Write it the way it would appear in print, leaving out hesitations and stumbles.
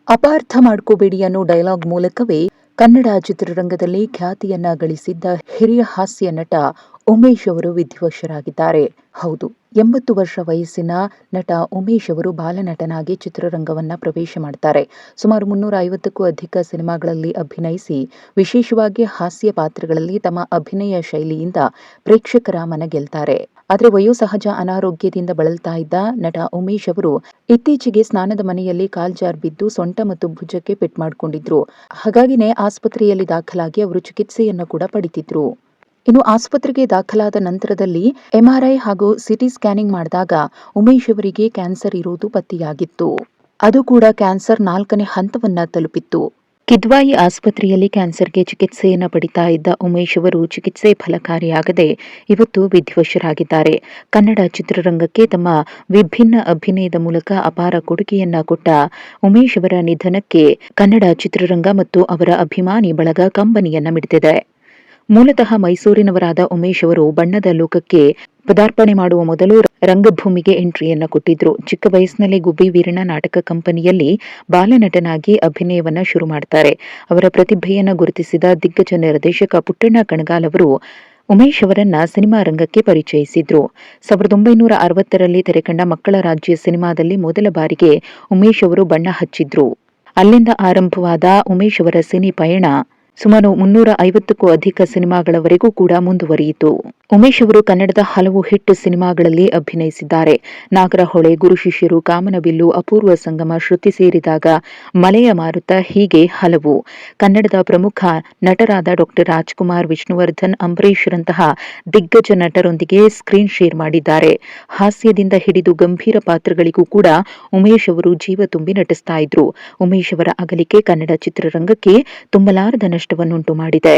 ಅಪಾರ್ಥ ಮಾಡ್ಕೋಬೇಡಿ ಅನ್ನೋ ಡೈಲಾಗ್ ಮೂಲಕವೇ ಕನ್ನಡ ಚಿತ್ರರಂಗದಲ್ಲಿ ಖ್ಯಾತಿಯನ್ನ ಗಳಿಸಿದ್ದ ಹಿರಿಯ ಹಾಸ್ಯ ನಟ ಉಮೇಶ್ ಅವರು ವಿಧಿವಶರಾಗಿದ್ದಾರೆ. ಹೌದು, 80 ವರ್ಷ ವಯಸ್ಸಿನ ನಟ ಉಮೇಶ್ ಅವರು ಬಾಲನಟನಾಗಿ ಚಿತ್ರರಂಗವನ್ನ ಪ್ರವೇಶ ಮಾಡ್ತಾರೆ. ಸುಮಾರು 350ಕ್ಕೂ ಅಧಿಕ ಸಿನಿಮಾಗಳಲ್ಲಿ ಅಭಿನಯಿಸಿ, ವಿಶೇಷವಾಗಿ ಹಾಸ್ಯ ಪಾತ್ರಗಳಲ್ಲಿ ತಮ್ಮ ಅಭಿನಯ ಶೈಲಿಯಿಂದ ಪ್ರೇಕ್ಷಕರ ಮನ ಗೆಲ್ತಾರೆ. ಆದರೆ ವಯೋಸಹಜ ಅನಾರೋಗ್ಯದಿಂದ ಬಳಲ್ತಾ ಇದ್ದ ನಟ ಉಮೇಶ್ ಅವರು ಇತ್ತೀಚೆಗೆ ಸ್ನಾನದ ಮನೆಯಲ್ಲಿ ಕಾಲ್ಜಾರ್ ಬಿದ್ದು ಸೊಂಟ ಮತ್ತು ಭುಜಕ್ಕೆ ಪೆಟ್ಟು ಮಾಡಿಕೊಂಡಿದ್ರು. ಹಾಗಾಗಿನೇ ಆಸ್ಪತ್ರೆಯಲ್ಲಿ ದಾಖಲಾಗಿ ಅವರು ಚಿಕಿತ್ಸೆಯನ್ನು ಕೂಡ ಪಡಿತಿದ್ರು. ಇನ್ನು ಆಸ್ಪತ್ರೆಗೆ ದಾಖಲಾದ ನಂತರದಲ್ಲಿ ಎಂಆರ್ಐ ಹಾಗೂ ಸಿಟಿ ಸ್ಕ್ಯಾನಿಂಗ್ ಮಾಡಿದಾಗ ಉಮೇಶ್ ಅವರಿಗೆ ಕ್ಯಾನ್ಸರ್ ಇರುವುದು ಪತ್ತೆಯಾಗಿತ್ತು. ಅದು ಕೂಡ ಕ್ಯಾನ್ಸರ್ 4ನೇ ಹಂತವನ್ನ ತಲುಪಿತ್ತು. ಕಿದ್ವಾಯಿ ಆಸ್ಪತ್ರೆಯಲ್ಲಿ ಕ್ಯಾನ್ಸರ್ಗೆ ಚಿಕಿತ್ಸೆಯನ್ನು ಪಡಿತಾ ಇದ್ದ ಉಮೇಶ್ ಅವರು ಚಿಕಿತ್ಸೆ ಫಲಕಾರಿಯಾಗದೆ ಇವತ್ತು ವಿಧಿವಶರಾಗಿದ್ದಾರೆ. ಕನ್ನಡ ಚಿತ್ರರಂಗಕ್ಕೆ ತಮ್ಮ ವಿಭಿನ್ನ ಅಭಿನಯದ ಮೂಲಕ ಅಪಾರ ಕೊಡುಗೆಯನ್ನ ಕೊಟ್ಟ ಉಮೇಶ್ ಅವರ ನಿಧನಕ್ಕೆ ಕನ್ನಡ ಚಿತ್ರರಂಗ ಮತ್ತು ಅವರ ಅಭಿಮಾನಿ ಬಳಗ ಕಂಬನಿಯನ್ನ ಮಿಡಿದಿದೆ. ಮೂಲತಃ ಮೈಸೂರಿನವರಾದ ಉಮೇಶ್ ಅವರು ಬಣ್ಣದ ಲೋಕಕ್ಕೆ ಪದಾರ್ಪಣೆ ಮಾಡುವ ಮೊದಲು ರಂಗಭೂಮಿಗೆ ಎಂಟ್ರಿಯನ್ನ ಕೊಟ್ಟಿದ್ರು. ಚಿಕ್ಕ ವಯಸ್ಸಿನಲ್ಲಿ ಗುಬ್ಬಿ ವೀರಣ್ಣ ನಾಟಕ ಕಂಪನಿಯಲ್ಲಿ ಬಾಲನಟನಾಗಿ ಅಭಿನಯವನ್ನ ಶುರು ಮಾಡ್ತಾರೆ. ಅವರ ಪ್ರತಿಭೆಯನ್ನ ಗುರುತಿಸಿದ ದಿಗ್ಗಜ ನಿರ್ದೇಶಕ ಪುಟ್ಟಣ್ಣ ಕಣಗಾಲ್ ಅವರು ಉಮೇಶ್ ಅವರನ್ನ ಸಿನಿಮಾ ರಂಗಕ್ಕೆ ಪರಿಚಯಿಸಿದ್ರು. 1960ರಲ್ಲಿ ತೆರೆಕಂಡ ಮಕ್ಕಳ ರಾಜ್ಯ ಸಿನಿಮಾದಲ್ಲಿ ಮೊದಲ ಬಾರಿಗೆ ಉಮೇಶ್ ಅವರು ಬಣ್ಣ ಹಚ್ಚಿದ್ರು. ಅಲ್ಲಿಂದ ಆರಂಭವಾದ ಉಮೇಶ್ ಅವರ ಸಿನಿ ಪಯಣ ಸುಮಾರು 350ಕ್ಕೂ ಅಧಿಕ ಸಿನಿಮಾಗಳವರೆಗೂ ಕೂಡ ಮುಂದುವರಿಯಿತು. ಉಮೇಶ್ ಅವರು ಕನ್ನಡದ ಹಲವು ಹಿಟ್ ಸಿನಿಮಾಗಳಲ್ಲಿ ಅಭಿನಯಿಸಿದ್ದಾರೆ. ನಾಗರಹೊಳೆ, ಗುರು ಶಿಷ್ಯರು, ಕಾಮನಬಿಲ್ಲು, ಅಪೂರ್ವ ಸಂಗಮ, ಶ್ರುತಿ ಸೇರಿದಾಗ, ಮಲೆಯ ಮಾರುತ ಹೀಗೆ ಹಲವು. ಕನ್ನಡದ ಪ್ರಮುಖ ನಟರಾದ ಡಾ ರಾಜ್ಕುಮಾರ್, ವಿಷ್ಣುವರ್ಧನ್, ಅಂಬರೀಶ್ ರಂತಹ ದಿಗ್ಗಜ ನಟರೊಂದಿಗೆ ಸ್ಕ್ರೀನ್ ಶೇರ್ ಮಾಡಿದ್ದಾರೆ. ಹಾಸ್ಯದಿಂದ ಹಿಡಿದು ಗಂಭೀರ ಪಾತ್ರಗಳಿಗೂ ಕೂಡ ಉಮೇಶ್ ಅವರು ಜೀವ ತುಂಬಿ ನಟಿಸ್ತಾ ಇದ್ರು. ಉಮೇಶ್ ಅವರ ಅಗಲಿಕೆ ಕನ್ನಡ ಚಿತ್ರರಂಗಕ್ಕೆ ತುಂಬಲಾರದ ನಷ್ಟವನ್ನುಂಟು ಮಾಡಿದೆ.